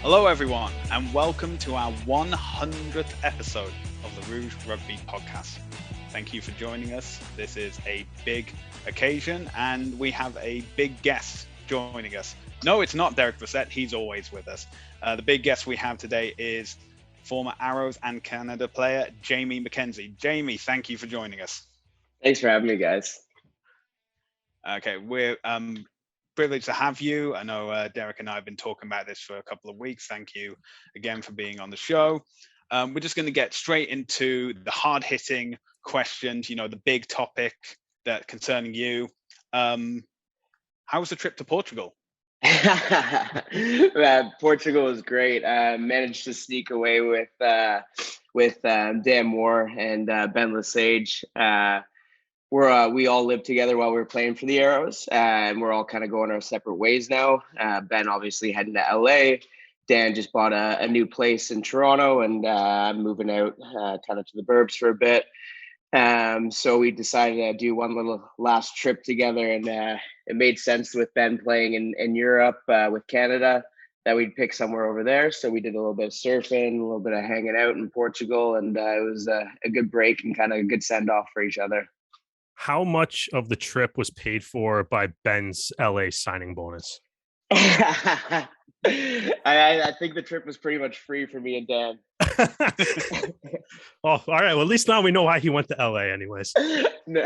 Hello, everyone, and welcome to our 100th episode of the Rouge Rugby podcast. Thank you for joining us. This is a big occasion, and we have a big guest joining us. No, it's not Derek Brissett. He's always with us. The big guest we have today is former Arrows and Canada player, Jamie Mackenzie. Jamie, thank you for joining us. Thanks for having me, guys. Okay, we're privileged to have you. I know Derek and I have been talking about this for a couple of weeks. Thank you again for being on the show. We're just going to get straight into the hard-hitting questions, the big topic that concerning you. How was the trip to Portugal? Portugal was great. Managed to sneak away with Dan Moore and Ben LeSage. We all lived together while we were playing for the Arrows, and we're all kind of going our separate ways now. Ben obviously heading to LA. Dan just bought a new place in Toronto, and I'm moving out kind of to the burbs for a bit. So we decided to do one little last trip together, and it made sense with Ben playing in Europe with Canada that we'd pick somewhere over there. So we did a little bit of surfing, a little bit of hanging out in Portugal, and it was a good break and kind of a good send off for each other. How much of the trip was paid for by Ben's LA signing bonus? I think the trip was pretty much free for me and Dan. Oh, all right. Well, at least now we know why he went to LA anyways. No.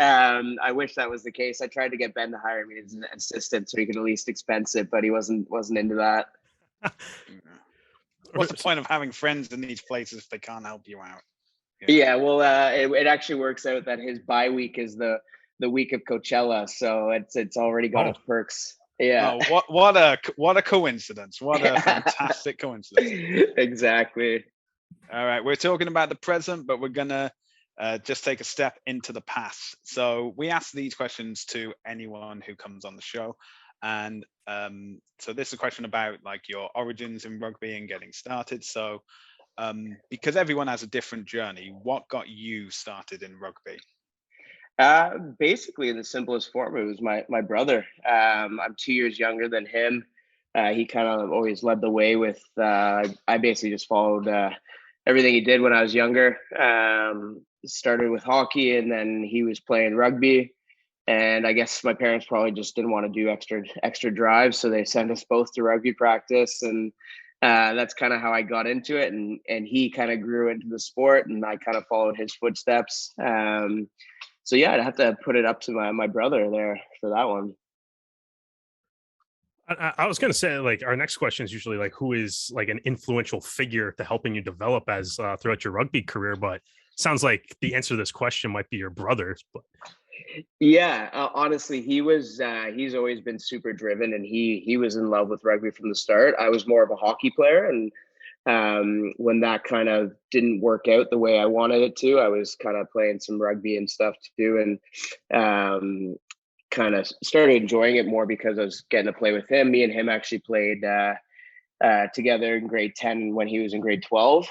I wish that was the case. I tried to get Ben to hire me as an assistant so he could at least expense it, but he wasn't into that. What's the point of having friends in these places if they can't help you out? Yeah, well, it actually works out that his bye week is the week of Coachella, so it's already got its perks. Yeah. Oh, what a coincidence! What a fantastic coincidence! Exactly. All right, we're talking about the present, but we're gonna just take a step into the past. So we ask these questions to anyone who comes on the show, and so this is a question about like your origins in rugby and getting started. So. Because everyone has a different journey, what got you started in rugby? Basically, in the simplest form, it was my brother. I'm 2 years younger than him. He kind of always led the way with. I basically just followed everything he did when I was younger. Started with hockey, and then he was playing rugby. And I guess my parents probably just didn't want to do extra drives, so they sent us both to rugby practice and. That's kind of how I got into it, and he kind of grew into the sport, and I kind of followed his footsteps. So yeah, I'd have to put it up to my brother there for that one. I was going to say, like, our next question is usually like, who is like an influential figure to helping you develop as throughout your rugby career? But sounds like the answer to this question might be your brother. But yeah, honestly, he's always been super driven, and he was in love with rugby from the start. I was more of a hockey player, and when that kind of didn't work out the way I wanted it to, I was kind of playing some rugby and stuff too, and kind of started enjoying it more because I was getting to play with him. Me and him actually played together in grade 10 when he was in grade 12.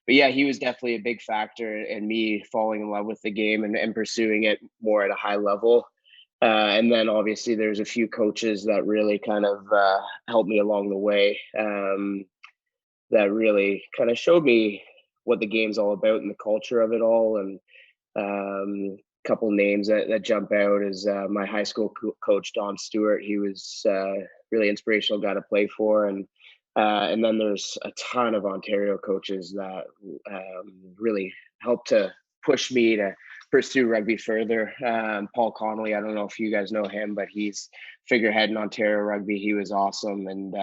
But yeah, he was definitely a big factor in me falling in love with the game and pursuing it more at a high level. And then obviously there's a few coaches that really kind of helped me along the way, that really kind of showed me what the game's all about and the culture of it all. And a couple names that jump out is my high school coach, Don Stewart. He was really inspirational guy to play for. And then there's a ton of Ontario coaches that really helped to push me to pursue rugby further. Paul Connolly, I don't know if you guys know him, but he's figurehead in Ontario rugby. He was awesome. And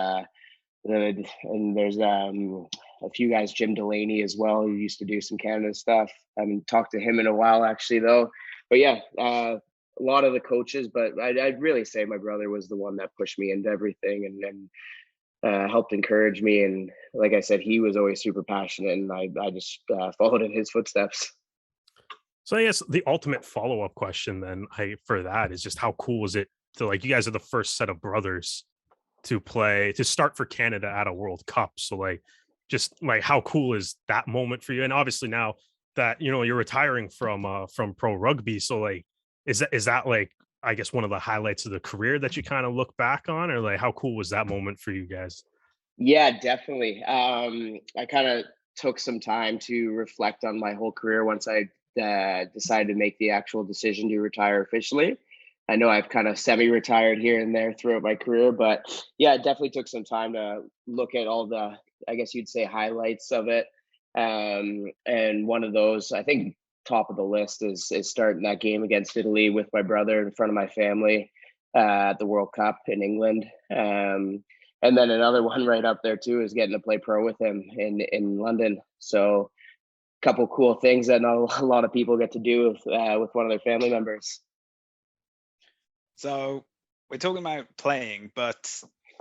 there's a few guys, Jim Delaney as well, who used to do some Canada stuff. I haven't talked to him in a while, actually, though. But yeah, a lot of the coaches, but I'd really say my brother was the one that pushed me into everything and helped encourage me. And like I said, he was always super passionate, and I just followed in his footsteps. So I guess the ultimate follow-up question then for that is just how cool was it to, like, you guys are the first set of brothers to start for Canada at a World Cup. So like, just like, how cool is that moment for you? And obviously now that, you're retiring from Pro Rugby. So like, is that like I guess, one of the highlights of the career that you kind of look back on, or like how cool was that moment for you guys? Yeah, definitely. I kind of took some time to reflect on my whole career once I decided to make the actual decision to retire officially. I know I've kind of semi-retired here and there throughout my career, but yeah, it definitely took some time to look at all the, I guess you'd say, highlights of it. And one of those, I think, top of the list is starting that game against Italy with my brother in front of my family at the World Cup in England. And then another one right up there too is getting to play pro with him in London. So a couple cool things that not a lot of people get to do with one of their family members. So we're talking about playing, but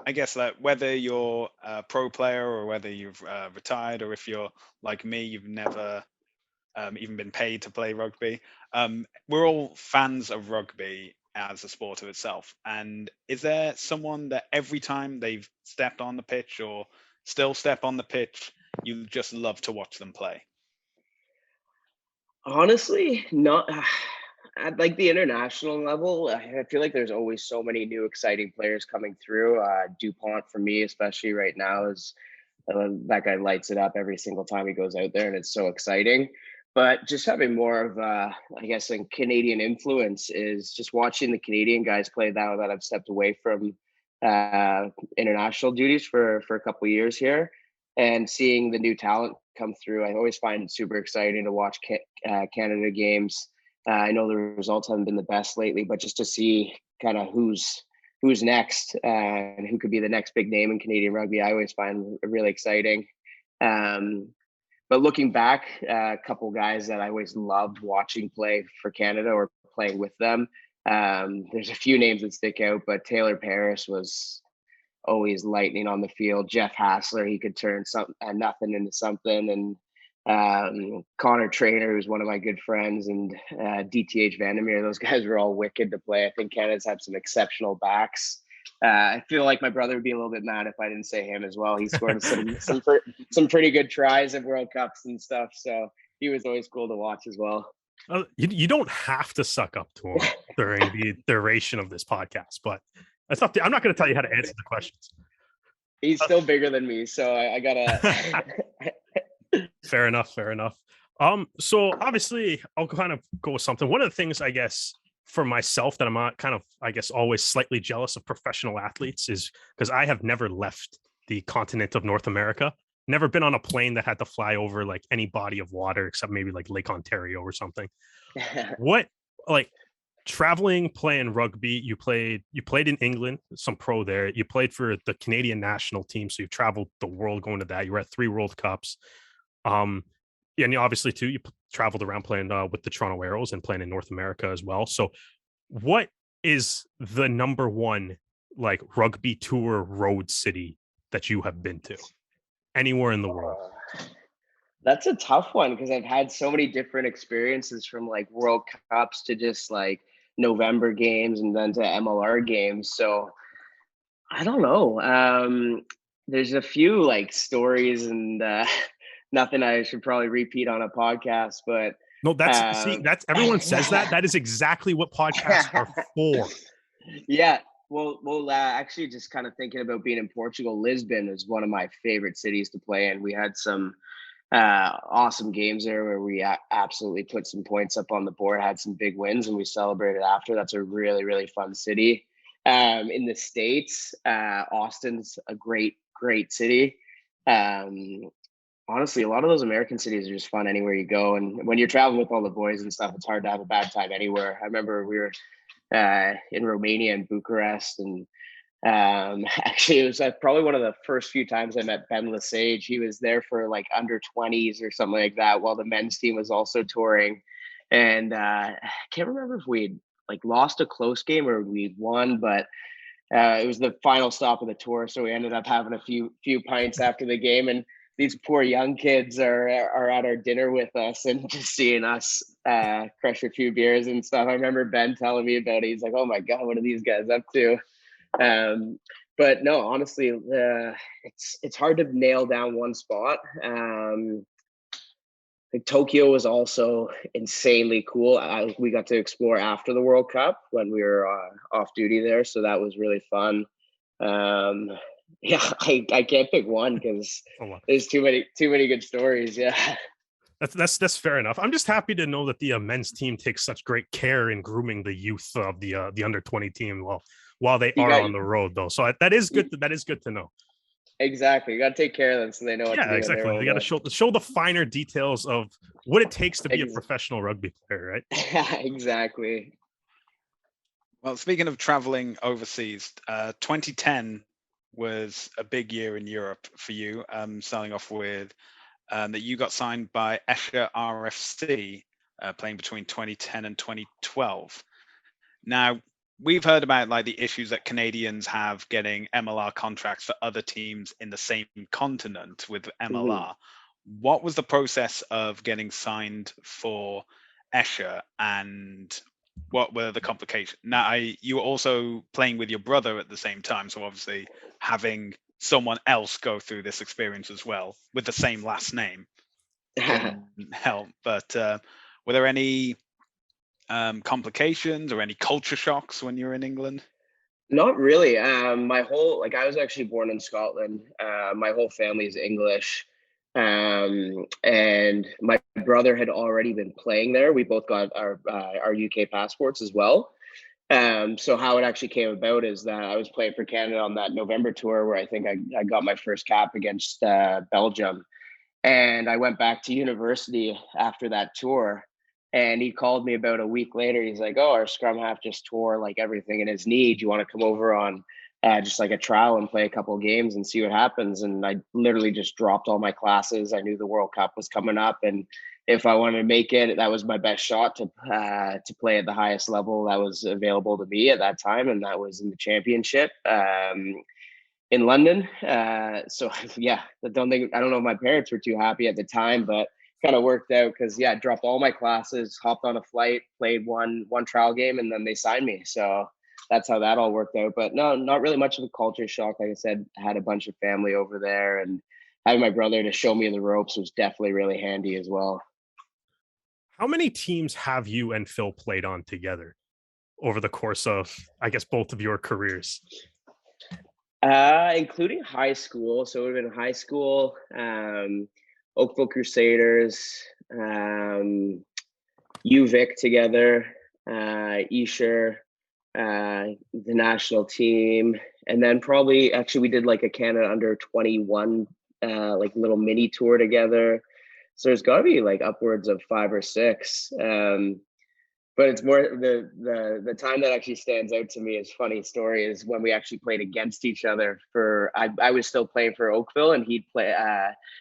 I guess that whether you're a pro player or whether you've retired, or if you're like me, you've never even been paid to play rugby. We're all fans of rugby as a sport of itself. And is there someone that every time they've stepped on the pitch or still step on the pitch, you just love to watch them play? Honestly, not at like the international level. I feel like there's always so many new exciting players coming through. Dupont for me, especially right now, is that guy lights it up every single time he goes out there, and it's so exciting. But just having more of, I guess, a Canadian influence is just watching the Canadian guys play now that I've stepped away from international duties for a couple of years here, and seeing the new talent come through. I always find it super exciting to watch Canada games. I know the results haven't been the best lately, but just to see kind of who's next and who could be the next big name in Canadian rugby, I always find really exciting. But looking back, a couple guys that I always loved watching play for Canada or playing with them. There's a few names that stick out, but Taylor Paris was always lightning on the field. Jeff Hassler, he could turn something nothing into something. And Connor Trainer, who's one of my good friends, and DTH Vandermeer, those guys were all wicked to play. I think Canada's had some exceptional backs. I feel like my brother would be a little bit mad if I didn't say him as well. He scored some pretty good tries at World Cups and stuff. So he was always cool to watch as well. You don't have to suck up to him during the duration of this podcast, but that's not. I'm not going to tell you how to answer the questions. He's still bigger than me, so I gotta. Fair enough. So obviously, I'll kind of go with something. One of the things, I guess, for myself that I'm kind of, I guess, always slightly jealous of professional athletes is because I have never left the continent of North America. Never been on a plane that had to fly over like any body of water except maybe like Lake Ontario or something. What, like, traveling, playing rugby, you played in England, some pro there. You played for the Canadian national team, so you traveled the world going to that. You were at 3 World Cups. And you obviously too, you traveled around playing with the Toronto Arrows and playing in North America as well. So what is the number one like rugby tour road city that you have been to anywhere in the world? That's a tough one because I've had so many different experiences, from like World Cups to just like November games and then to MLR games. So I don't know. There's a few like stories and nothing I should probably repeat on a podcast, but no, that's everyone says that. That is exactly what podcasts are for. Yeah. Well, actually, just kind of thinking about being in Portugal, Lisbon is one of my favorite cities to play in. We had some awesome games there where we absolutely put some points up on the board, had some big wins, and we celebrated after. That's a really, really fun city. In the States, Austin's a great city. Honestly, a lot of those American cities are just fun anywhere you go. And when you're traveling with all the boys and stuff, it's hard to have a bad time anywhere. I remember we were in Romania and Bucharest, and actually it was probably one of the first few times I met Ben LeSage. He was there for like under 20s or something like that, while the men's team was also touring. And I can't remember if we'd like lost a close game or we won, but it was the final stop of the tour, so we ended up having a few pints after the game. And these poor young kids are at our dinner with us and just seeing us crush a few beers and stuff. I remember Ben telling me about it. He's like, "Oh my God, what are these guys up to?" But no, honestly, it's hard to nail down one spot. like Tokyo was also insanely cool. We got to explore after the World Cup when we were off duty there, so that was really fun. Yeah, I can't pick one because there's too many good stories. Yeah. That's fair enough. I'm just happy to know that the men's team takes such great care in grooming the youth of the under 20 team while they are on the road, though. So that is good. That is good to know. Exactly, you got to take care of them so they know what to do. Exactly. You got to show the finer details of what it takes to be a professional rugby player, right? Yeah, exactly. Well, speaking of traveling overseas, 2010 was a big year in Europe for you. Starting off with that you got signed by Escher RFC, playing between 2010 and 2012. Now, we've heard about like the issues that Canadians have getting MLR contracts for other teams in the same continent with MLR. Mm-hmm. What was the process of getting signed for Escher, and what were the complications? Now, you were also playing with your brother at the same time, so obviously having someone else go through this experience as well with the same last name didn't help. But were there any complications or any culture shocks when you were in England? Not really. I was actually born in Scotland. My whole family is English. And my brother had already been playing there. We both got our UK passports as well. So how it actually came about is that I was playing for Canada on that November tour where I think I got my first cap against Belgium. And I went back to university after that tour. And he called me about a week later. He's like, "Oh, our scrum half just tore like everything in his knee. Do you want to come over on just like a trial and play a couple of games and see what happens?" And I literally just dropped all my classes. I knew the World Cup was coming up, and if I wanted to make it, that was my best shot to play at the highest level that was available to me at that time, and that was in the championship in London. So yeah, I don't know if my parents were too happy at the time, but kind of worked out because I dropped all my classes, hopped on a flight, played one trial game, and then they signed me. So that's how that all worked out. But no, not really much of a culture shock. Like I said, I had a bunch of family over there, and having my brother to show me the ropes was definitely really handy as well. How many teams have you and Phil played on together over the course of, I guess, both of your careers? Including high school. So it would have been high school, Oakville Crusaders, UVic together, Escher, the national team, and then probably actually we did like a Canada under 21 like little mini tour together. So there's got to be like upwards of 5 or 6. But it's more the time that actually stands out to me is funny story is when we actually played against each other for I was still playing for Oakville and he'd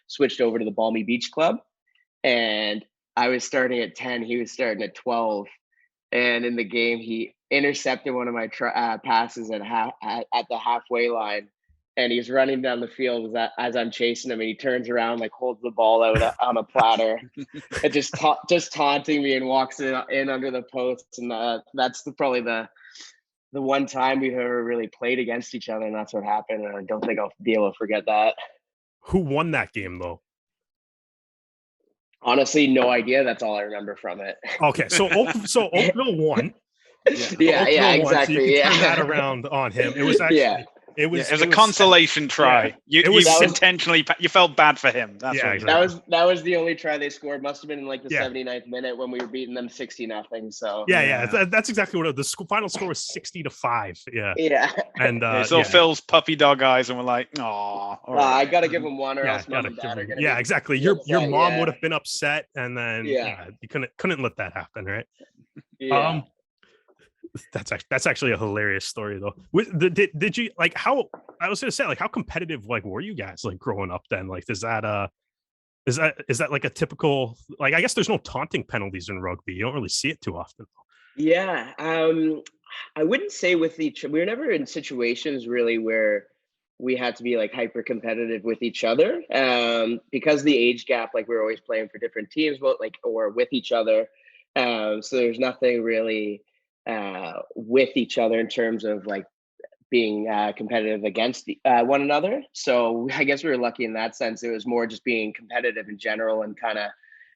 switched over to the Balmy Beach Club, and I was starting at 10, he was starting at 12, and in the game he intercepted one of my passes at the halfway line, and he's running down the field as I'm chasing him, and he turns around, like holds the ball out on a platter and just taunting me and walks in under the post. And that's probably the one time we've ever really played against each other, and that's what happened. And I don't think I'll be able to forget that. Who won that game though? Honestly, no idea. That's all I remember from it. Okay, so Oakville won. Yeah, exactly. So you can turn that around on him. It was actually it was a consolation try. You intentionally you felt bad for him. That's exactly. That was the only try they scored. Must have been in like the 79th minute when we were beating them 60-0. So that's exactly what the final score was, 60-5. Yeah. And so Phil's puppy dog eyes, and we're like, "Oh, I gotta give him one, or else mom and dad are gonna." Yeah, exactly. Your mom would have been upset, and then you couldn't let that happen, right? Yeah. That's actually a hilarious story though. Did you like how I was gonna say like how competitive like were you guys like growing up then? Like is that like a typical, like I guess there's no taunting penalties in rugby. You don't really see it too often. Yeah. I wouldn't say we were never in situations really where we had to be like hyper competitive with each other. Because the age gap, like we were always playing for different teams, but like or with each other. So there's nothing really with each other in terms of like being competitive against one another. So I guess we were lucky in that sense. It was more just being competitive in general and kind of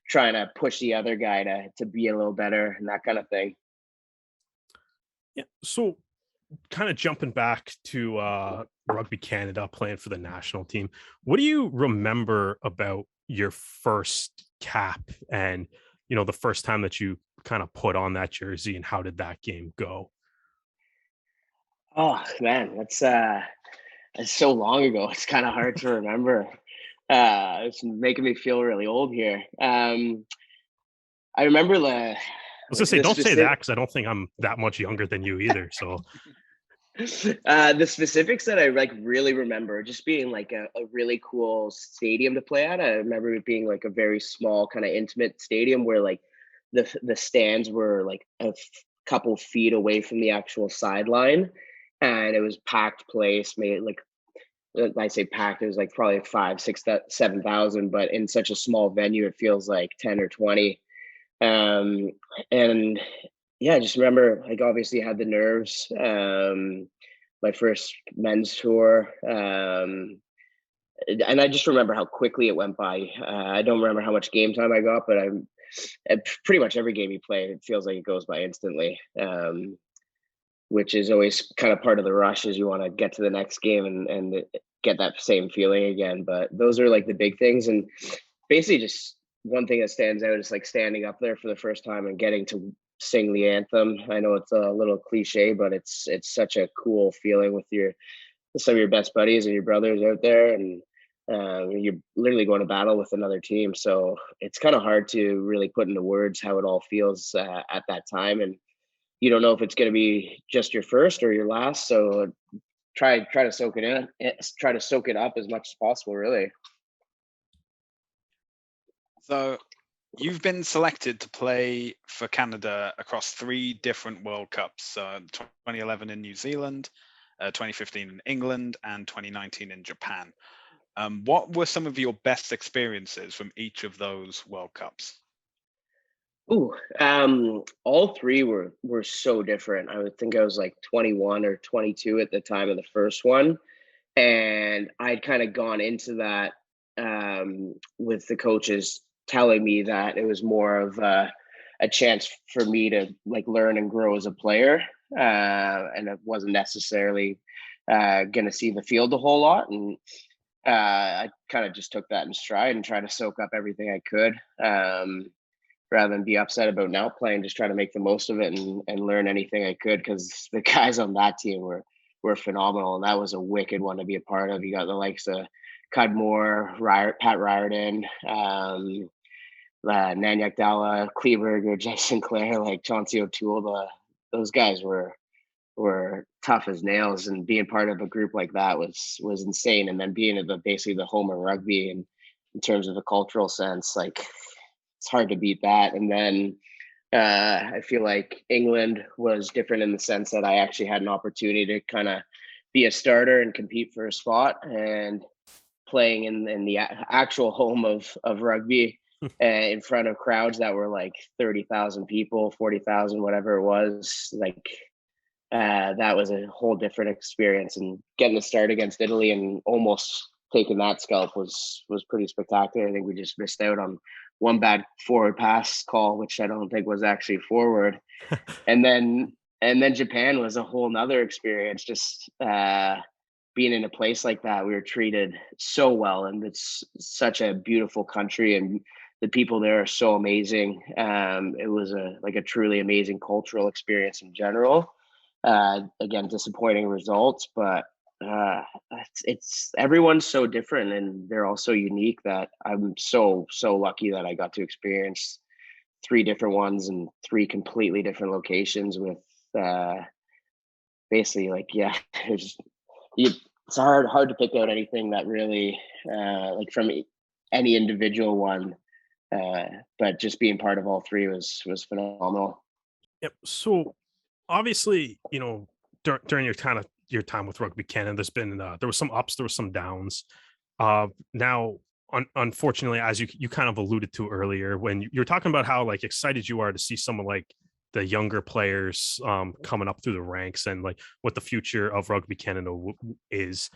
trying to push the other guy to be a little better and that kind of thing. Yeah. So kind of jumping back to Rugby Canada, playing for the national team, what do you remember about your first cap and, the first time that you kind of put on that jersey, and how did that game go? Oh man, that's so long ago. It's kind of hard to remember. It's making me feel really old here. I remember I was gonna say, don't say that, because I don't think I'm that much younger than you either. So the specifics that I like really remember just being like a really cool stadium to play at. I remember it being like a very small, kind of intimate stadium where like the stands were like a couple feet away from the actual sideline, and it was packed place. Made like, I say packed, it was like probably 5, 6, 7,000, but in such a small venue, it feels like 10 or 20. And yeah, I just remember, like, obviously had the nerves. My first men's tour, and I just remember how quickly it went by. I don't remember how much game time I got, but pretty much every game you play, it feels like it goes by instantly. Which is always kind of part of the rush, is you want to get to the next game and get that same feeling again. But those are like the big things. And basically just one thing that stands out is like standing up there for the first time and getting to sing the anthem. I know it's a little cliche, but it's such a cool feeling with some of your best buddies and your brothers out there. And you're literally going to battle with another team. So it's kind of hard to really put into words how it all feels at that time. And you don't know if it's going to be just your first or your last. So try to soak it in, try to soak it up as much as possible, really. So you've been selected to play for Canada across 3 different World Cups. 2011 in New Zealand, 2015 in England, and 2019 in Japan. What were some of your best experiences from each of those World Cups? Ooh, all 3 were so different. I would think I was like 21 or 22 at the time of the first one, and I'd kind of gone into that with the coaches telling me that it was more of a chance for me to like learn and grow as a player, and it wasn't necessarily going to see the field a whole lot. And I kind of just took that in stride and tried to soak up everything I could. Rather than be upset about not playing, just try to make the most of it and learn anything I could, because the guys on that team were phenomenal, and that was a wicked one to be a part of. You got the likes of Cudmore, Pat Riordan, Nanyuk Dalla, Kleberg, Jason Clare, like Chauncey O'Toole. Those guys were tough as nails, and being part of a group like that was insane. And then being at basically the home of rugby, and in terms of the cultural sense, like, it's hard to beat that. And then I feel like England was different in the sense that I actually had an opportunity to kind of be a starter and compete for a spot, and playing in the actual home of rugby in front of crowds that were like 30,000 people, 40,000, whatever it was. Like that was a whole different experience, and getting to start against Italy and almost taking that scalp was pretty spectacular. I think we just missed out on one bad forward pass call, which I don't think was actually forward. and then Japan was a whole nother experience. Just being in a place like that, we were treated so well, and it's such a beautiful country, and the people there are so amazing. It was a truly amazing cultural experience in general. Again, disappointing results, but it's everyone's so different, and they're all so unique, that I'm so lucky that I got to experience 3 different ones in 3 completely different locations with basically, like, yeah, it's hard to pick out anything that really like from any individual one, but just being part of all 3 was phenomenal. Yep. So obviously, during your time with Rugby Canada, there's been there was some ups, there was some downs. Now, unfortunately, as you kind of alluded to earlier, when you're talking about how like excited you are to see someone like the younger players coming up through the ranks, and like what the future of Rugby Canada is.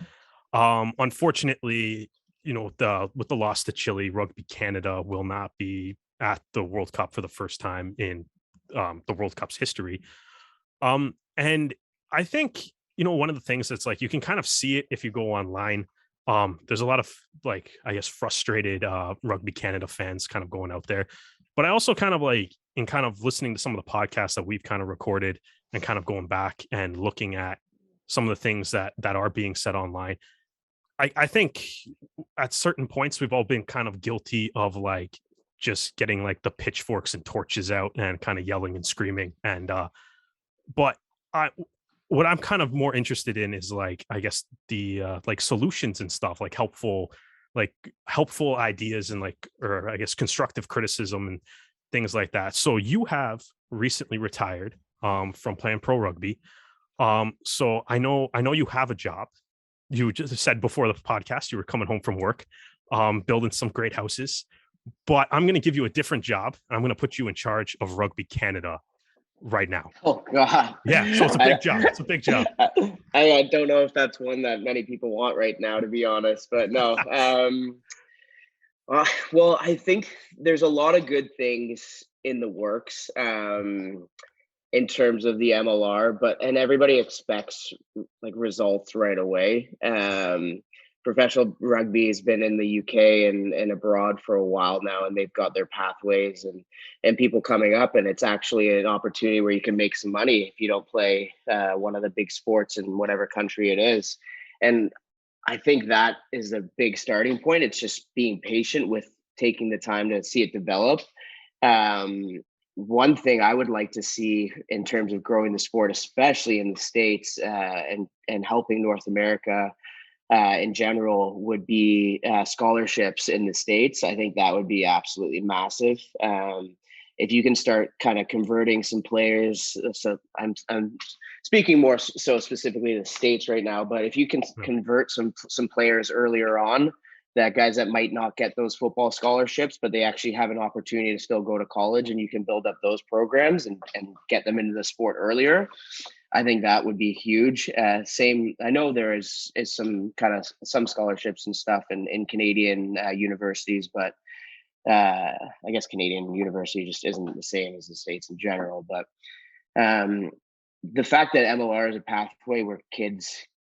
Unfortunately, with the loss to Chile, Rugby Canada will not be at the World Cup for the first time in the World Cup's history. And I think, one of the things that's like, you can kind of see it if you go online. There's a lot of like, I guess, frustrated Rugby Canada fans kind of going out there. But I also kind of like, in kind of listening to some of the podcasts that we've kind of recorded and kind of going back and looking at some of the things that are being said online, I think at certain points we've all been kind of guilty of like just getting like the pitchforks and torches out and kind of yelling and screaming. And but what I'm kind of more interested in is like, I guess the like solutions and stuff, like helpful ideas and like, or I guess constructive criticism and things like that. So you have recently retired from playing pro rugby. So I know you have a job. You just said before the podcast you were coming home from work, building some great houses. But I'm going to give you a different job. I'm going to put you in charge of Rugby Canada right now. Oh God! Yeah, so it's a big job. It's a big job. I don't know if that's one that many people want right now, to be honest. But no. Well, I think there's a lot of good things in the works. In terms of the MLR, and everybody expects like results right away. Professional rugby has been in the UK and abroad for a while now, and they've got their pathways and people coming up, and it's actually an opportunity where you can make some money if you don't play one of the big sports in whatever country it is. And I think that is a big starting point. It's just being patient with taking the time to see it develop. One thing I would like to see in terms of growing the sport, especially in the States and helping North America in general, would be scholarships in the States. I think that would be absolutely massive. If you can start kind of converting some players, so I'm speaking more so specifically to the States right now, but if you can convert some players earlier on, that guys that might not get those football scholarships, but they actually have an opportunity to still go to college, and you can build up those programs and get them into the sport earlier. I think that would be huge. Same, I know there is some some scholarships and stuff in Canadian universities, but I guess Canadian university just isn't the same as the States in general. But the fact that MLR is a pathway where kids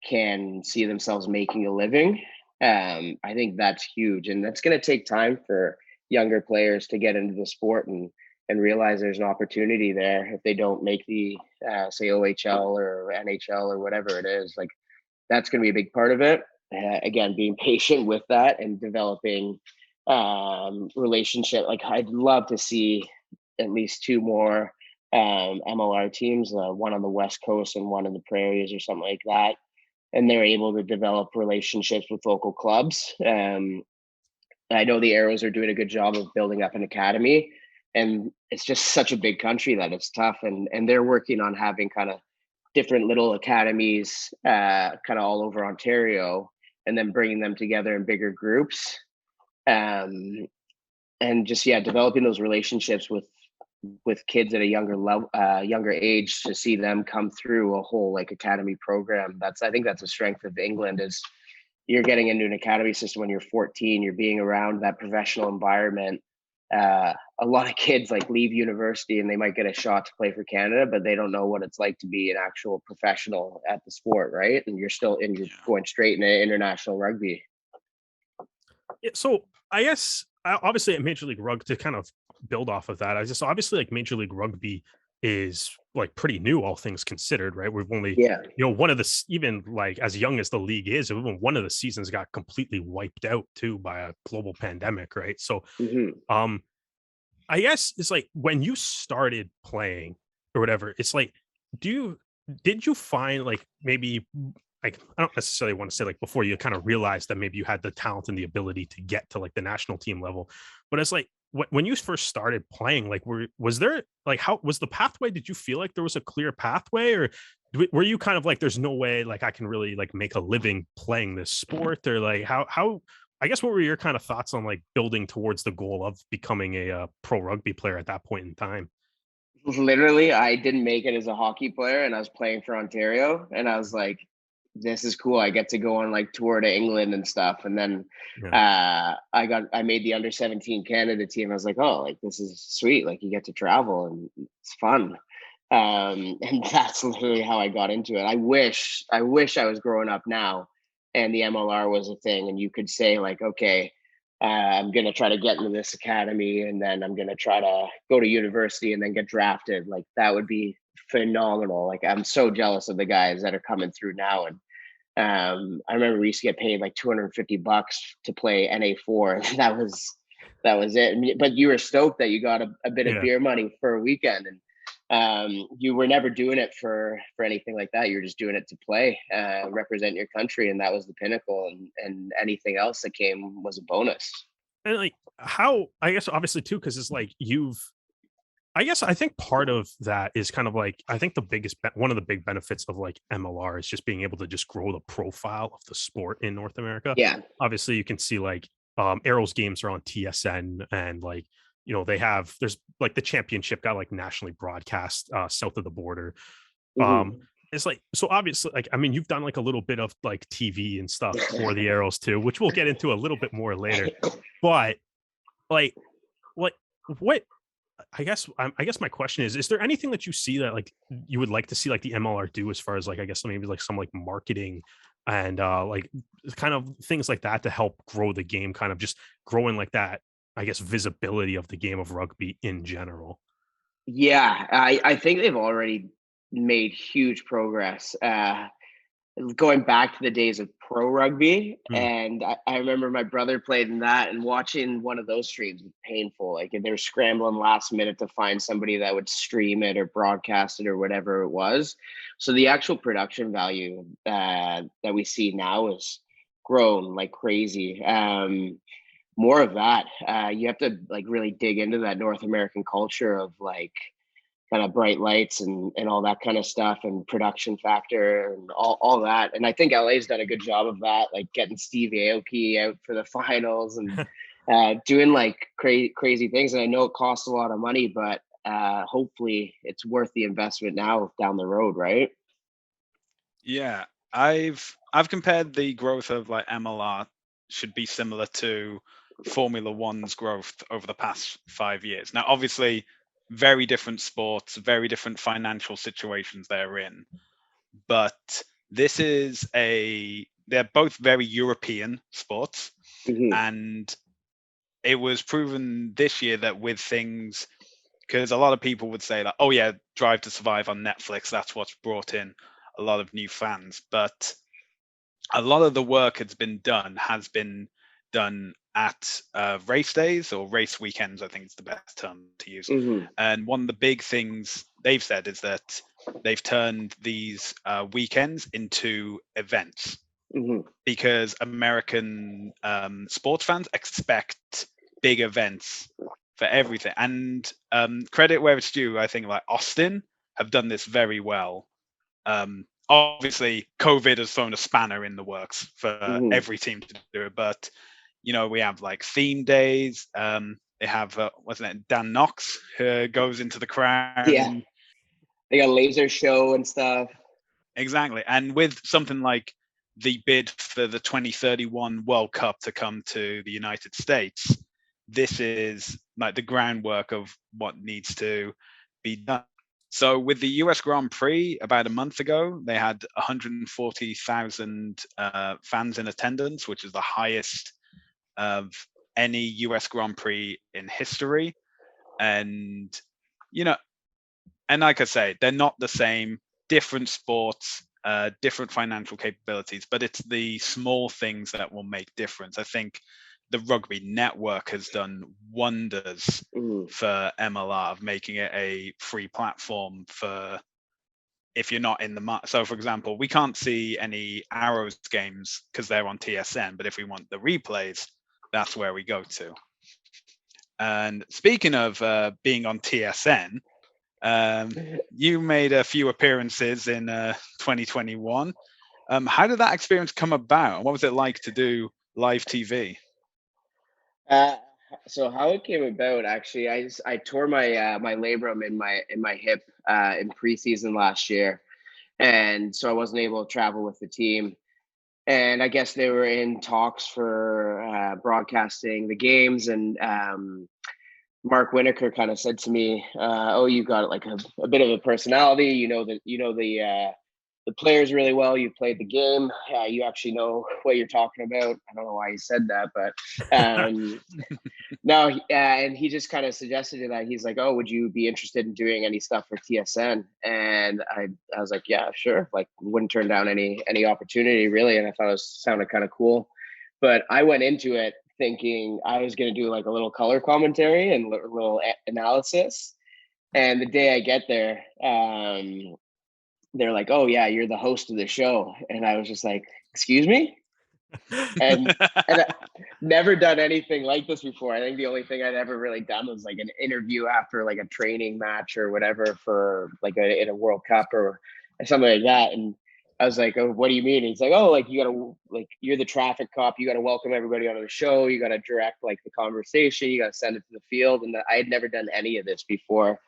can see themselves making a living, I think that's huge, and that's going to take time for younger players to get into the sport and realize there's an opportunity there. If they don't make the say OHL or NHL or whatever it is, like that's going to be a big part of it. Again, being patient with that and developing relationship. Like I'd love to see at least two more MLR teams, one on the West Coast and one in the prairies or something like that. And they're able to develop relationships with local clubs. I know the Arrows are doing a good job of building up an academy, and it's just such a big country that it's tough. And they're working on having kind of different little academies kind of all over Ontario, and then bringing them together in bigger groups. And just, developing those relationships with kids at a younger level, younger age, to see them come through a whole like academy program. I think that's a strength of England, is you're getting into an academy system when you're 14, you're being around that professional environment. A lot of kids like leave university and they might get a shot to play for Canada, but they don't know what it's like to be an actual professional at the sport, right? And you're going straight into international rugby. Yeah, so I guess obviously at Major League Rugby, to kind of build off of that, obviously like Major League Rugby is like pretty new, all things considered, right? We've only one of the, even like as young as the league is, even one of the seasons got completely wiped out too by a global pandemic, right? So I guess it's like when you started playing or whatever, it's like, did you find like maybe, like, I don't necessarily want to say like before you kind of realized that maybe you had the talent and the ability to get to like the national team level, but it's like when you first started playing, like was there like, how was the pathway? Did you feel like there was a clear pathway, or were you kind of like, there's no way like I can really like make a living playing this sport, or like how I guess what were your kind of thoughts on like building towards the goal of becoming a pro rugby player at that point in time? Literally, I didn't make it as a hockey player, and I was playing for Ontario, and I was like, this is cool. I get to go on like tour to England and stuff. And then I made the under 17 Canada team. I was like, oh, like this is sweet. Like you get to travel and it's fun. And that's literally how I got into it. I wish I was growing up now and the MLR was a thing and you could say like, okay, I'm going to try to get into this academy and then I'm going to try to go to university and then get drafted. Like that would be phenomenal. Like I'm so jealous of the guys that are coming through now. And I remember we used to get paid like $250 to play NA4. And that was it. But you were stoked that you got a bit of beer money for a weekend. And you were never doing it for anything like that. You were just doing it to play, represent your country. And that was the pinnacle. And anything else that came was a bonus. And like how, I guess, obviously too, because it's like I think part of that is kind of like, I think one of the big benefits of like MLR is just being able to just grow the profile of the sport in North America. Yeah. Obviously you can see like Arrows games are on TSN and like, you know, there's like the championship got like nationally broadcast south of the border. It's like, so obviously like, I mean, you've done like a little bit of like TV and stuff for the Arrows too, which we'll get into a little bit more later, but like what I guess my question is there anything that you see that like you would like to see like the MLR do as far as like, I guess maybe like some like marketing and like kind of things like that to help grow the game, kind of just growing like that, I guess, visibility of the game of rugby in general? Yeah, I think they've already made huge progress. Going back to the days of Pro Rugby, and I remember my brother played in that, and watching one of those streams was painful. Like they were scrambling last minute to find somebody that would stream it or broadcast it or whatever it was. So the actual production value that we see now is grown like crazy. More of that. You have to like really dig into that North American culture of like kind of bright lights and all that kind of stuff and production factor and all that. And I think LA's done a good job of that, like getting Steve Aoki out for the finals and doing like crazy things. And I know it costs a lot of money, but hopefully it's worth the investment now down the road, right? Yeah, I've compared the growth of like MLR should be similar to Formula One's growth over the past 5 years. Now, obviously, very different sports, very different financial situations they're in, but they're both very European sports, and it was proven this year that with things, because a lot of people would say that, oh yeah, Drive to Survive on Netflix, that's what's brought in a lot of new fans, but a lot of the work has been done at race days or race weekends, I think is the best term to use. And one of the big things they've said is that they've turned these weekends into events, because American sports fans expect big events for everything. And credit where it's due, I think like Austin have done this very well. Obviously, COVID has thrown a spanner in the works for every team to do it, but you know, we have like theme days. They have wasn't it Dan Knox who goes into the crowd? Yeah, they got a laser show and stuff. Exactly, and with something like the bid for the 2031 World Cup to come to the United States, this is like the groundwork of what needs to be done. So with the US Grand Prix about a month ago, they had 140,000 fans in attendance, which is the highest of any US Grand Prix in history. And, you know, and like I say, they're not the same, different sports, different financial capabilities, but it's the small things that will make difference. I think the Rugby Network has done wonders for MLR, of making it a free platform for if you're not in the so for example, we can't see any Arrows games because they're on TSN, but if we want the replays, that's where we go to. And speaking of being on TSN, you made a few appearances in 2021. How did that experience come about? What was it like to do live TV? So how it came about, actually, I tore my my labrum in my hip in preseason last year, And so I wasn't able to travel with the team. And I guess they were in talks for broadcasting the games. And Mark Winokur kind of said to me, "Oh, you got like a bit of a personality. The players really well. You played the game. You actually know what you're talking about." I don't know why he said that, but no. And he just kind of suggested that. He's like, "Oh, would you be interested in doing any stuff for TSN?" And I was like, "Yeah, sure." Like, wouldn't turn down any opportunity really. And I thought it sounded kind of cool. But I went into it thinking I was going to do like a little color commentary and a little analysis. And the day I get there, they're like, "Oh yeah, you're the host of the show." And I was just like, "Excuse me?" And I never done anything like this before. I think the only thing I'd ever really done was like an interview after like a training match or whatever for like in a World Cup or something like that. And I was like, "Oh, what do you mean?" And he's like, "Oh, like you gotta, like, you're the traffic cop. You gotta welcome everybody onto the show. You gotta direct like the conversation. You gotta send it to the field." And I had never done any of this before.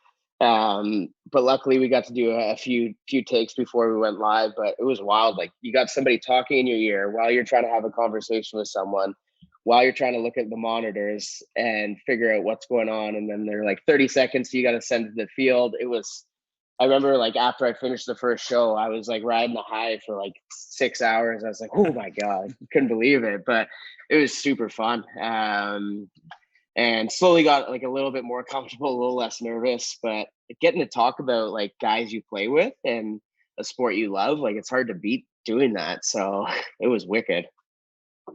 But luckily we got to do a few takes before we went live, but it was wild. Like, you got somebody talking in your ear while you're trying to have a conversation with someone, while you're trying to look at the monitors and figure out what's going on. And then they're like 30 seconds, so you got to send it to the field. I remember like after I finished the first show, I was like riding the high for like 6 hours. I was like, "Oh my God," couldn't believe it, but it was super fun. And slowly got like a little bit more comfortable, a little less nervous, but getting to talk about like guys you play with and a sport you love, like, it's hard to beat doing that. So it was wicked.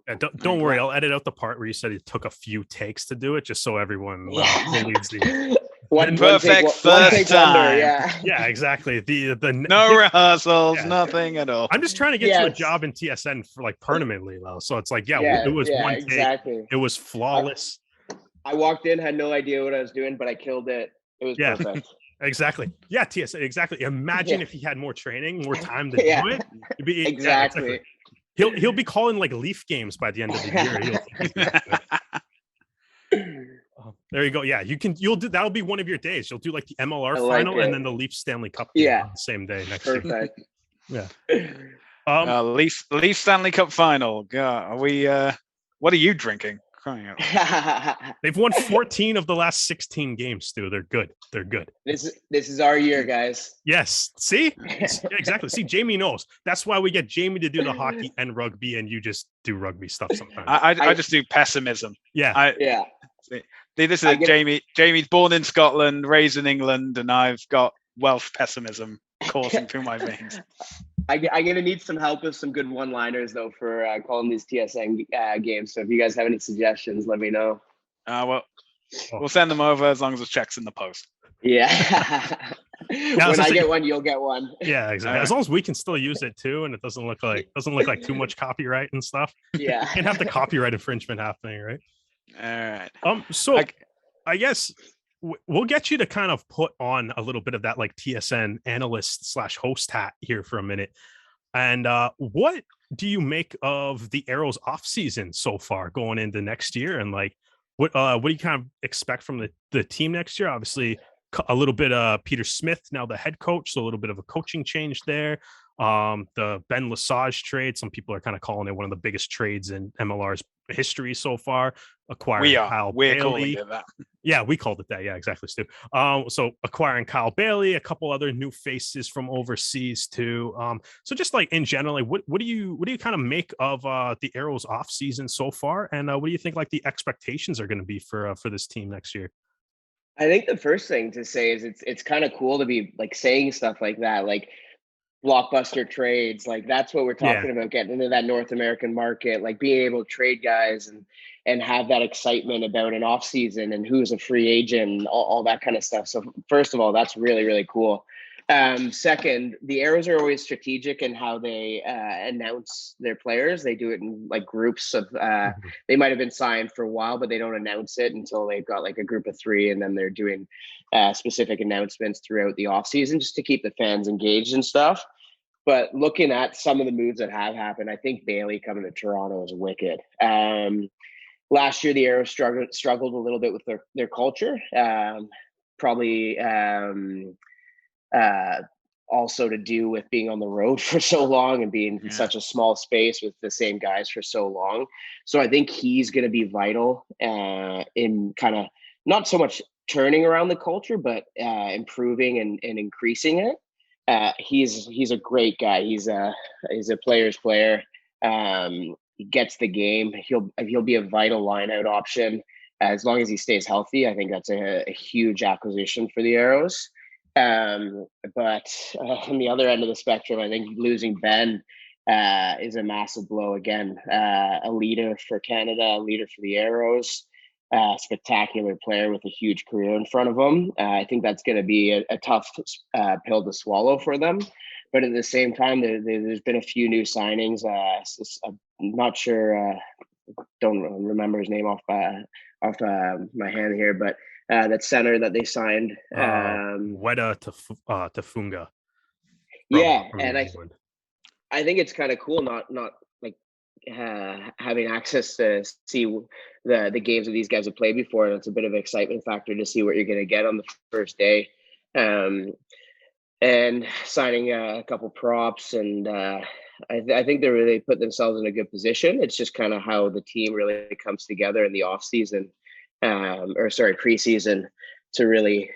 Yeah, don't worry, I'll edit out the part where you said it took a few takes to do it, just so everyone believes the perfect first time. Yeah, exactly. The no rehearsals, nothing at all. I'm just trying to get you a job in TSN for like permanently though, so it's like it was one take. Exactly. It was flawless. I walked in, had no idea what I was doing, but I killed it. It was perfect. Exactly. Yeah, TSN. Exactly. Imagine if he had more training, more time to do it. It'd be, exactly. He'll be calling like Leaf games by the end of the year. There you go. Yeah, you'll do. That'll be one of your days. You'll do like the MLR final and then the Leaf Stanley Cup game on the same day next year. Yeah. Leaf Stanley Cup final. God, are we? What are you drinking? They've won 14 of the last 16 games, Stu. They're good. This is our year, guys. Yes. See? Exactly. See, Jamie knows. That's why we get Jamie to do the hockey and rugby, and you just do rugby stuff sometimes. I just do pessimism. Yeah. See, this is Jamie. Jamie's born in Scotland, raised in England, and I've got Welsh pessimism coursing through my veins. I'm gonna need some help with some good one-liners though for calling these TSN games. So if you guys have any suggestions, let me know. We'll send them over as long as the check's in the post. Yeah. When I get one, you'll get one. Yeah, exactly. As long as we can still use it too, and it doesn't look like too much copyright and stuff. Yeah. You can't have the copyright infringement happening, right? All right. So I guess we'll get you to kind of put on a little bit of that like TSN analyst / host hat here for a minute. And what do you make of the Arrows off season so far going into next year? And like, what do you kind of expect from the team next year? Obviously a little bit of Peter Smith, now the head coach. So a little bit of a coaching change there. The Ben LeSage trade, some people are kind of calling it one of the biggest trades in MLR's history so far. Acquiring Kyle Bailey. Yeah, we called it that. Yeah, exactly, Stu. So acquiring Kyle Bailey, a couple other new faces from overseas too. So just like in general, what do you kind of make of the Arrows off season so far, and what do you think like the expectations are going to be for this team next year? I think the first thing to say is it's kind of cool to be like saying stuff like that, like blockbuster trades. Like, that's what we're talking about, getting into that North American market, like being able to trade guys and have that excitement about an off season and who's a free agent, all that kind of stuff. So first of all, that's really, really cool. Second, the Arrows are always strategic in how they announce their players. They do it in like groups of, they might have been signed for a while, but they don't announce it until they've got like a group of 3, and then they're doing specific announcements throughout the off season just to keep the fans engaged and stuff. But looking at some of the moves that have happened, I think Bailey coming to Toronto is wicked. Last year, the Arrows struggled a little bit with their culture. Probably also to do with being on the road for so long and being in such a small space with the same guys for so long. So I think he's going to be vital in kind of not so much turning around the culture, but improving and increasing it. He's a great guy. He's a player's player. He gets the game. He'll be a vital line out option as long as he stays healthy. I think that's a huge acquisition for the Arrows. But on the other end of the spectrum, I think losing Ben is a massive blow again. A leader for Canada, a leader for the Arrows, spectacular player with a huge career in front of him. I think that's going to be a tough pill to swallow for them. But at the same time, there's been a few new signings. I'm not sure, don't remember his name off my hand here, but that center that they signed, Weta Tafunga. And I think it's kind of cool, not like having access to see the games that these guys have played before, and it's a bit of an excitement factor to see what you're going to get on the first day. And signing a couple props, and I think they really put themselves in a good position. It's just kind of how the team really comes together in the off season, preseason, to really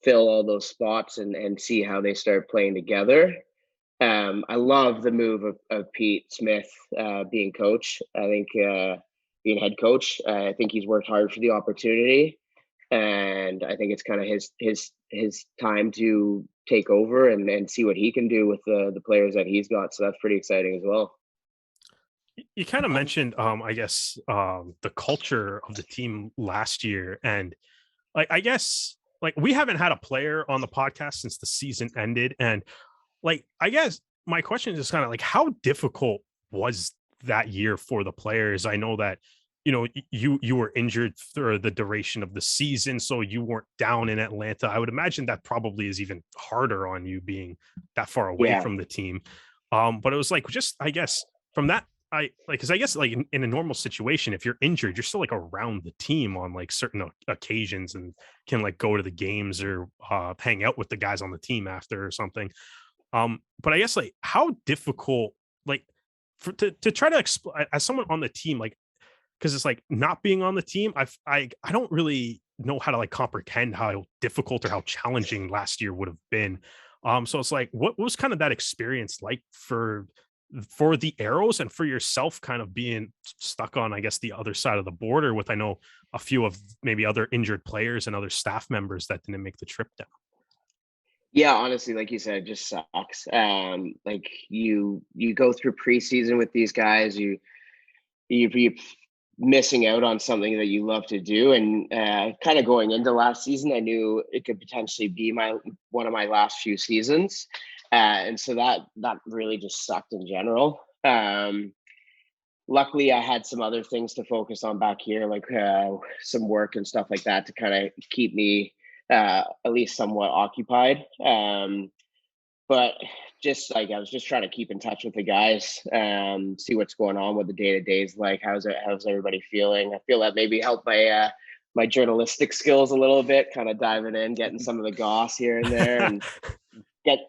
fill all those spots and see how they start playing together. I love the move of Pete Smith being coach. I think being head coach, I think he's worked hard for the opportunity, and I think it's kind of his time to take over and see what he can do with the players that he's got. So that's pretty exciting as well. You kind of mentioned, I guess, the culture of the team last year, and I guess we haven't had a player on the podcast since the season ended, and I guess my question is kind of how difficult was that year for the players? I know that you were injured through the duration of the season, so you weren't down in Atlanta. I would imagine that probably is even harder on you being that far away from the team. But it was just, I guess, from that, because I guess in a normal situation, if you're injured, you're still around the team on certain occasions and can go to the games or hang out with the guys on the team after or something. But I guess how difficult to try to explain as someone on the team, because it's not being on the team, I don't really know how to comprehend how difficult or how challenging last year would have been. So it's what was kind of that experience like for the Arrows and for yourself, kind of being stuck on, I guess, the other side of the border with, I know, a few of maybe other injured players and other staff members that didn't make the trip down? Yeah, honestly, like you said, it just sucks. You go through preseason with these guys, you're missing out on something that you love to do. And kind of going into last season, I knew it could potentially be one of my last few seasons. And so that really just sucked in general. Luckily, I had some other things to focus on back here, some work and stuff like that to kind of keep me at least somewhat occupied. But just I was just trying to keep in touch with the guys, see what's going on, what the day-to-day is like. How's everybody feeling? I feel that maybe helped my journalistic skills a little bit, kind of diving in, getting some of the goss here and there, and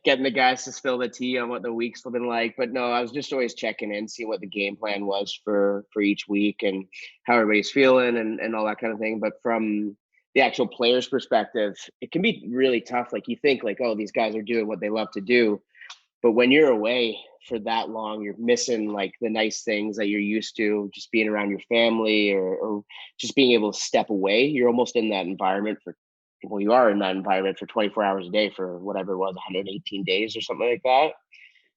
getting the guys to spill the tea on what the week's been like. But no, I was just always checking in, seeing what the game plan was for each week and how everybody's feeling and all that kind of thing. But from the actual player's perspective, it can be really tough. You think oh, these guys are doing what they love to do. But when you're away for that long, you're missing the nice things that you're used to, just being around your family or just being able to step away. You're almost in that environment you are in that environment for 24 hours a day for whatever it was, 118 days or something like that.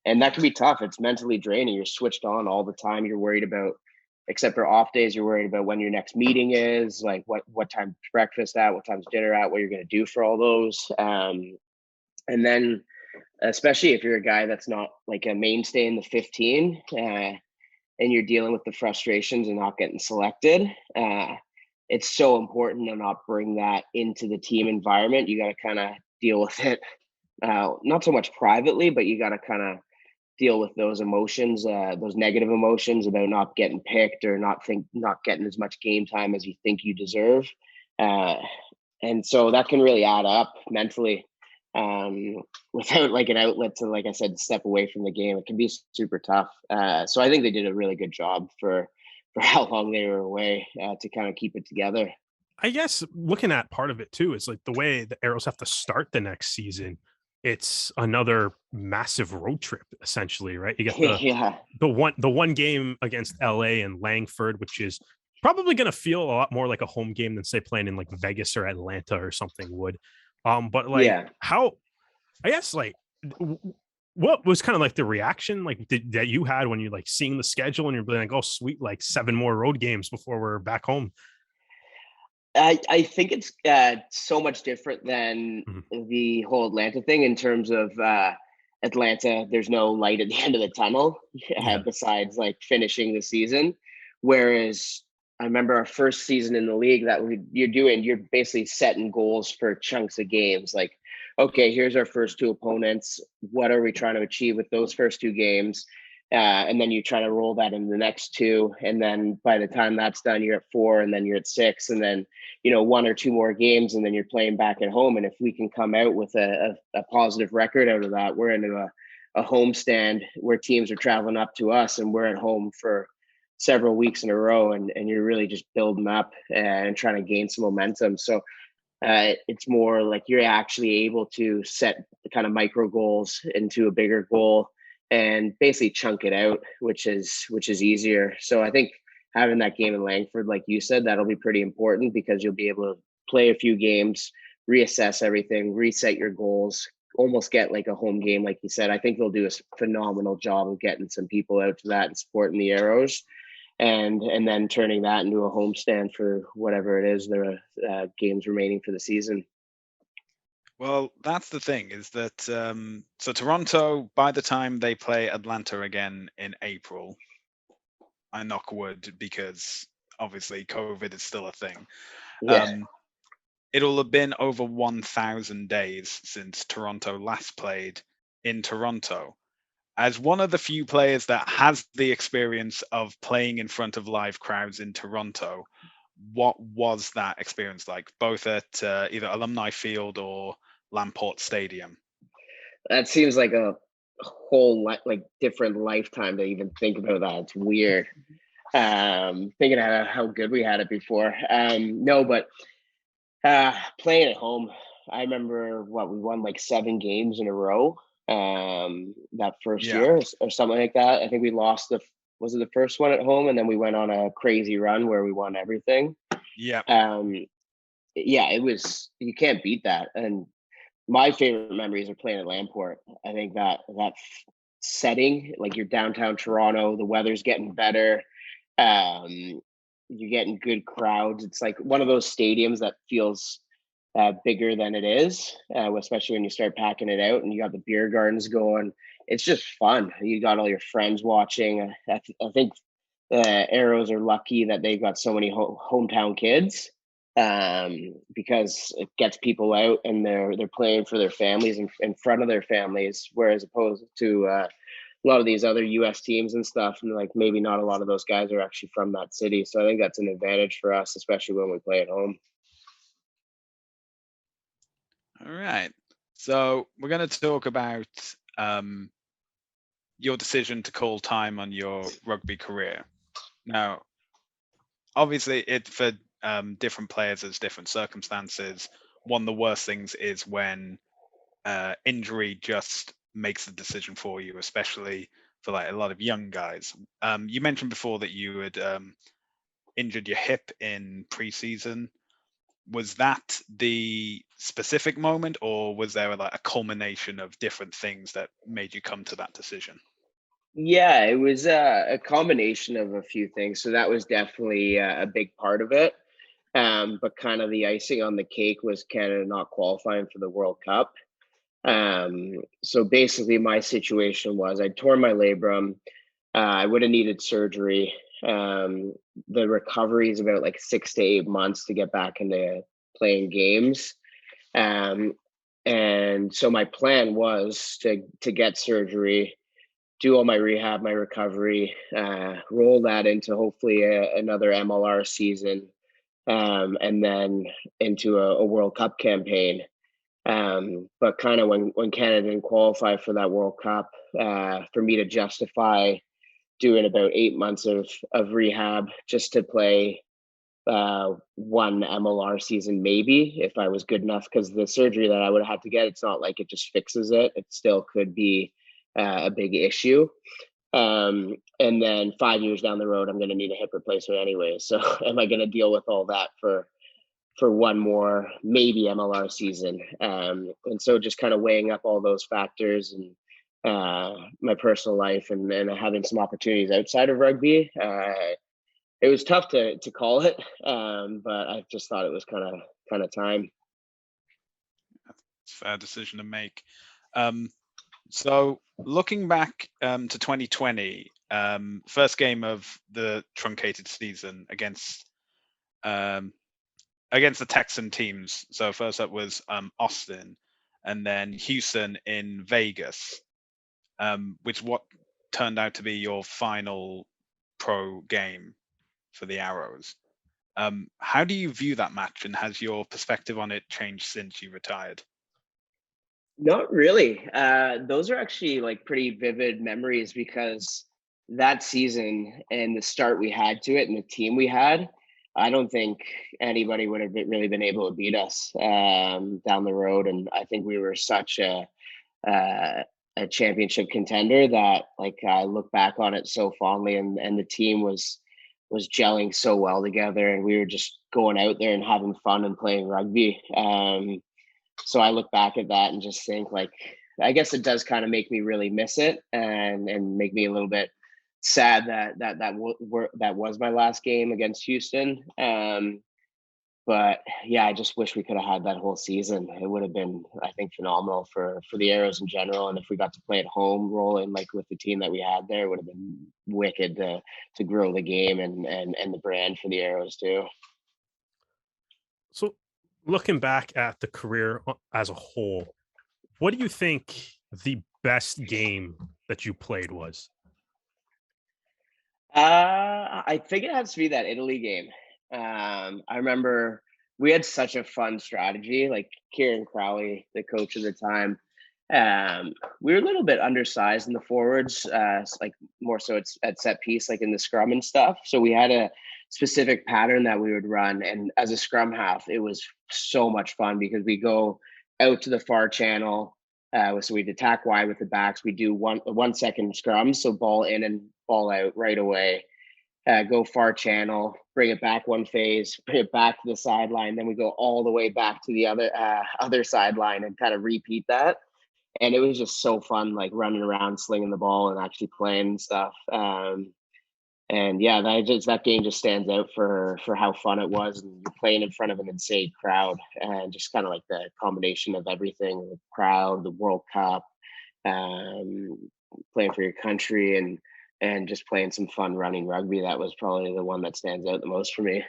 And that can be tough. It's mentally draining. You're switched on all the time. You're worried about, except for off days, you're worried about when your next meeting is, what time breakfast at, what time's dinner at, what you're going to do for all those. And then, especially if you're a guy that's not a mainstay in the 15 and you're dealing with the frustrations and not getting selected, it's so important to not bring that into the team environment. You got to kind of deal with it, not so much privately, but you got to kind of deal with those emotions, those negative emotions about not getting picked or not getting as much game time as you think you deserve. And so that can really add up mentally. without like an outlet to, like I said, step away from the game. It can be super tough. So I think they did a really good job for how long they were away to kind of keep it together. I guess looking at part of it too is like the way the Arrows have to start the next season. It's another massive road trip, essentially, right? You get Yeah. the one game against LA and Langford, which is probably going to feel a lot more like a home game than say playing in like Vegas or Atlanta or something would. But like Yeah. how, I guess like what was kind of like the reaction like that you had when you're like seeing the schedule and you're like, oh sweet, like 7 more road games before we're back home. I think it's so much different than Mhm. the whole Atlanta thing in terms of Atlanta. There's no light at the end of the tunnel Yeah. besides like finishing the season. Whereas I remember our first season in the league that you're basically setting goals for chunks of games. Like, okay, here's our first 2 opponents. What are we trying to achieve with those first 2 games? And then you try to roll that in the next 2, and then by the time that's done, you're at 4, and then you're at 6, and then 1 or 2 more games, and then you're playing back at home. And if we can come out with a positive record out of that, we're into a home stand where teams are traveling up to us, and we're at home for several weeks in a row, and you're really just building up and trying to gain some momentum. So it's more like you're actually able to set the kind of micro goals into a bigger goal and basically chunk it out, which is easier. So I think having that game in Langford, like you said, that'll be pretty important because you'll be able to play a few games, reassess everything, reset your goals, almost get like a home game, like you said. I think they'll do a phenomenal job of getting some people out to that and supporting the Arrows, and then turning that into a homestand for whatever it is there are games remaining for the season. Well, that's the thing is that so Toronto, by the time they play Atlanta again in April, I knock wood because obviously COVID is still a thing. Yeah. Um, it'll have been over 1,000 days since Toronto last played in Toronto. As one of the few players that has the experience of playing in front of live crowds in Toronto, what was that experience like, both at either Alumni Field or Lamport Stadium? That seems like a whole like different lifetime to even think about that. It's weird. Thinking about how good we had it before. No, but playing at home, I remember we won like 7 games in a row that first Yeah, year or something like that. I think we lost was it the first one at home, and then we went on a crazy run where we won everything. yeah. Um, yeah, it was, you can't beat that. And my favorite memories are playing at Lamport. I think that setting, like you're downtown Toronto, the weather's getting better. Um, you're getting good crowds. It's like one of those stadiums that feels bigger than it is, especially when you start packing it out and you got the beer gardens going. It's just fun. You got all your friends watching. I think Arrows are lucky that they've got so many hometown kids, because it gets people out and they're playing for their families in front of their families, whereas opposed to a lot of these other US teams and stuff, and like maybe not a lot of those guys are actually from that city. So I think that's an advantage for us, especially when we play at home. All right. So we're going to talk about um, your decision to call time on your rugby career. Now, obviously, it for different players, there's different circumstances. One of the worst things is when injury just makes the decision for you, especially for like a lot of young guys. You mentioned before that you had injured your hip in preseason. Was that the specific moment, or was there like a culmination of different things that made you come to that decision? Yeah, it was a combination of a few things. So that was definitely a big part of it. But kind of the icing on the cake was Canada not qualifying for the World Cup. So basically, my situation was I tore my labrum. I would have needed surgery. The recovery is about like 6 to 8 months to get back into playing games. Um, and so my plan was to get surgery, do all my rehab, my recovery, roll that into hopefully another MLR season, and then into a World Cup campaign. But kind of when Canada didn't qualify for that World Cup, for me to justify doing about 8 months of rehab just to play one MLR season, maybe, if I was good enough, because the surgery that I would have had to get, it's not like it just fixes it. It still could be a big issue. And then 5 years down the road, I'm going to need a hip replacement anyway. So am I going to deal with all that for one more maybe MLR season? And so just kind of weighing up all those factors and my personal life and having some opportunities outside of rugby. It was tough to call it, but I just thought it was kind of time. It's a fair decision to make. So looking back to 2020, first game of the truncated season against the Texan teams. So first up was Austin, and then Houston in Vegas, which what turned out to be your final pro game for the Arrows. How do you view that match, and has your perspective on it changed since you retired? Not really. Those are actually like pretty vivid memories because that season and the start we had to it and the team we had, I don't think anybody would have really been able to beat us down the road. And I think we were such a championship contender that, like, I look back on it so fondly, and the team was gelling so well together, and we were just going out there and having fun and playing rugby. So I look back at that and just think, like, I guess it does kind of make me really miss it and make me a little bit sad that was my last game against Houston. But yeah, I just wish we could have had that whole season. It would have been, I think, phenomenal for the Arrows in general. And if we got to play at home, rolling like with the team that we had there, it would have been wicked to grow the game and the brand for the Arrows too. So looking back at the career as a whole, what do you think the best game that you played was? I think it has to be that Italy game. I remember we had such a fun strategy. Like Kieran Crowley, the coach at the time, we were a little bit undersized in the forwards, like more so it's at set piece, like in the scrum and stuff. So we had a specific pattern that we would run. And as a scrum half, it was so much fun because we go out to the far channel. So we'd attack wide with the backs. We do 1 second scrums, so ball in and ball out right away. Go far channel, bring it back one phase, bring it back to the sideline. Then we go all the way back to the other sideline and kind of repeat that. And it was just so fun, like running around, slinging the ball, and actually playing and stuff. And yeah, that game just stands out for how fun it was, and you're playing in front of an insane crowd, and just kind of like the combination of everything: the crowd, the World Cup, playing for your country, and just playing some fun running rugby. That was probably the one that stands out the most for me.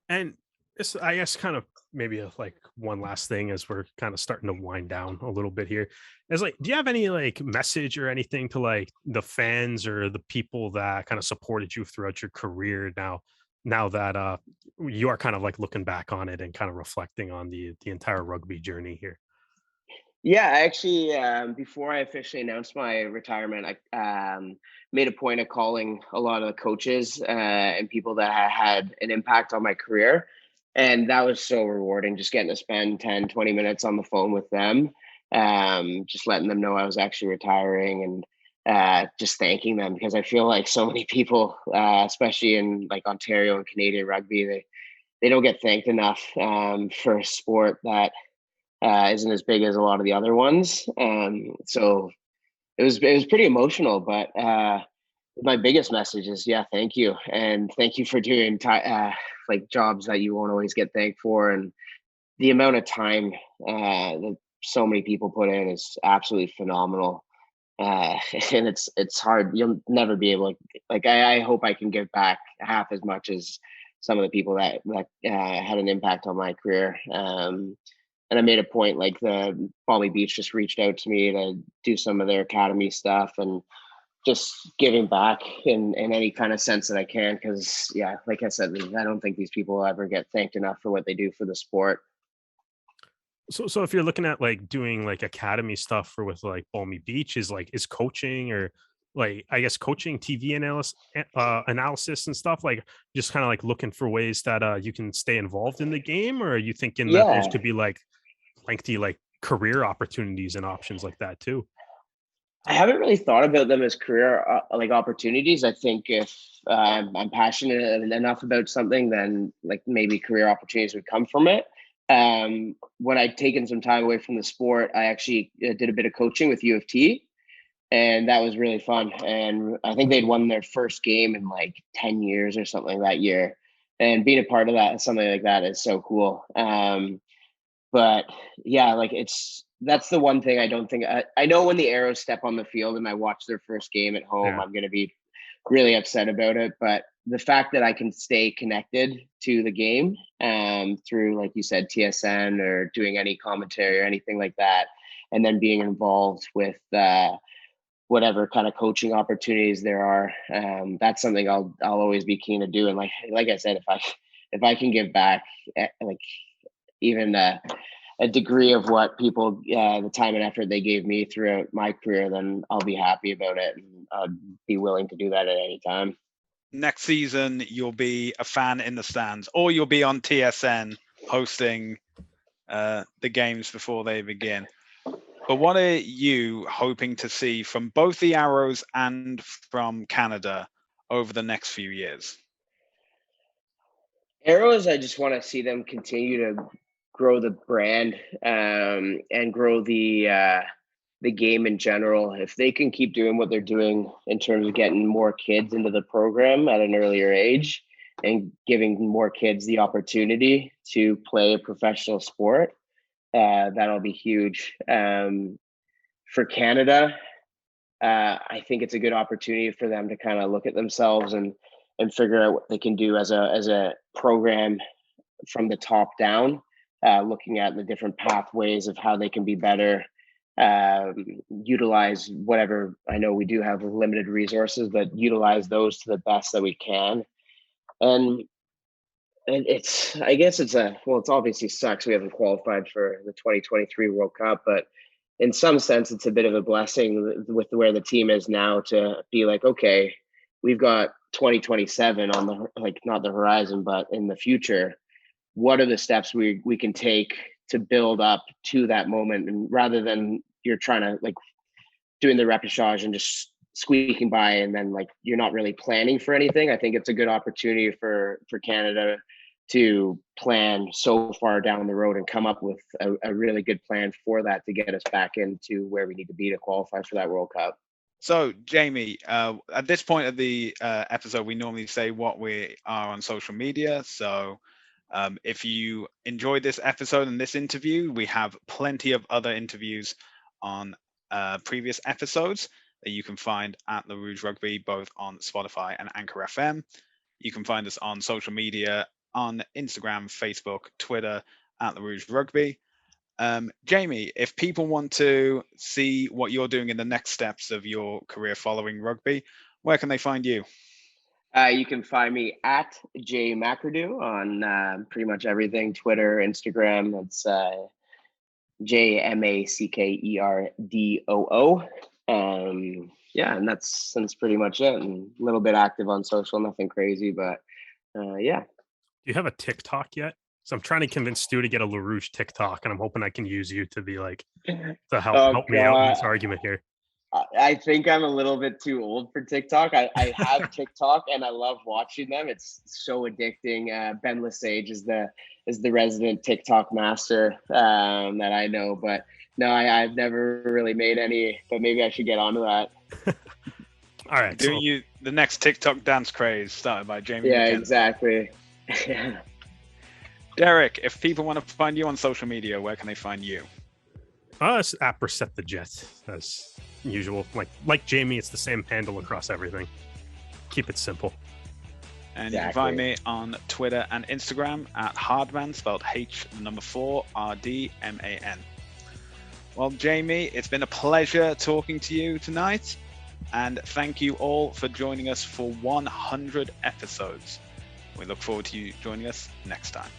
And this, I guess, kind of maybe like one last thing as we're kind of starting to wind down a little bit here is, like, do you have any like message or anything to like the fans or the people that kind of supported you throughout your career now that you are kind of like looking back on it and kind of reflecting on the entire rugby journey here? Yeah, actually, before I officially announced my retirement, I made a point of calling a lot of the coaches and people that had an impact on my career. And that was so rewarding, just getting to spend 10, 20 minutes on the phone with them, just letting them know I was actually retiring, and just thanking them, because I feel like so many people, especially in like Ontario and Canadian rugby, they don't get thanked enough for a sport that isn't as big as a lot of the other ones. So it was pretty emotional, but my biggest message is, yeah, thank you. And thank you for doing like jobs that you won't always get thanked for. And the amount of time that so many people put in is absolutely phenomenal. And it's hard. You'll never be able to, like, I hope I can give back half as much as some of the people that had an impact on my career. And I made a point, like the Palmy Beach just reached out to me to do some of their academy stuff, and just giving back in any kind of sense that I can. Because yeah, like I said, I don't think these people will ever get thanked enough for what they do for the sport. So if you're looking at like doing like academy stuff for with like Balmy Beach, is coaching or like I guess coaching TV analysis and stuff like just kind of like looking for ways that you can stay involved in the game, or are you thinking that those Yeah, could be like lengthy like career opportunities and options like that too? I haven't really thought about them as career like opportunities. I think if I'm passionate enough about something, then like maybe career opportunities would come from it. When I'd taken some time away from the sport, I actually did a bit of coaching with U of T, and that was really fun. And I think they'd won their first game in like 10 years or something that year. And being a part of that, something like that, is so cool. But yeah, like that's the one thing I don't think I know when the Arrows step on the field and I watch their first game at home, Yeah. I'm going to be really upset about it. But the fact that I can stay connected to the game through, like you said, TSN or doing any commentary or anything like that, and then being involved with whatever kind of coaching opportunities there are, that's something I'll always be keen to do. And like I said, if I can give back, like even a degree of what people, the time and effort they gave me throughout my career, then I'll be happy about it. And I'd be willing to do that at any time. Next season, you'll be a fan in the stands, or you'll be on TSN hosting the games before they begin. But what are you hoping to see from both the Arrows and from Canada over the next few years? Arrows, I just want to see them continue to grow the brand and grow the game in general. If they can keep doing what they're doing in terms of getting more kids into the program at an earlier age and giving more kids the opportunity to play a professional sport, that'll be huge. For Canada, I think it's a good opportunity for them to kind of look at themselves and figure out what they can do as a program from the top down, looking at the different pathways of how they can be better, utilize whatever. I know we do have limited resources, but utilize those to the best that we can. And it's, I guess it's it's obviously sucks we haven't qualified for the 2023 World Cup, but in some sense, it's a bit of a blessing with where the team is now to be like, okay, we've got 2027 on the, like, not the horizon, but in the future. What are the steps we can take to build up to that moment? And rather than you're trying to like doing the repechage and just squeaking by and then like you're not really planning for anything, I think it's a good opportunity for Canada to plan so far down the road and come up with a really good plan for that to get us back into where we need to be to qualify for that World Cup. So, Jamie, at this point of the episode, we normally say what we are on social media. So, if you enjoyed this episode and this interview, we have plenty of other interviews on previous episodes that you can find at the Rouge Rugby, both on Spotify and Anchor FM. You can find us on social media on Instagram, Facebook, Twitter at the Rouge Rugby. Jamie, if people want to see what you're doing in the next steps of your career following rugby, where can they find you? You can find me at J Macerdoo on pretty much everything: Twitter, Instagram. It's JMACKERDOO. Yeah, and that's pretty much it. And a little bit active on social, nothing crazy, but yeah. Do you have a TikTok yet? So I'm trying to convince Stu to get a LaRouche TikTok, and I'm hoping I can use you to be like to help me out in this argument here. I think I'm a little bit too old for TikTok. I have TikTok and I love watching them. It's so addicting. Ben LeSage is the resident TikTok master that I know, but no, I've never really made any, but maybe I should get onto that. All right. Doing you the next TikTok dance craze started by Jamie. Yeah, Mackenzie. exactly. Derek, if people want to find you on social media, where can they find you? It's at Brissette the Jet, as usual. Like Jamie, it's the same handle across everything. Keep it simple. And you can find me on Twitter and Instagram at Hardman, spelled H4RDMAN. Well, Jamie, it's been a pleasure talking to you tonight. And thank you all for joining us for 100 episodes. We look forward to you joining us next time.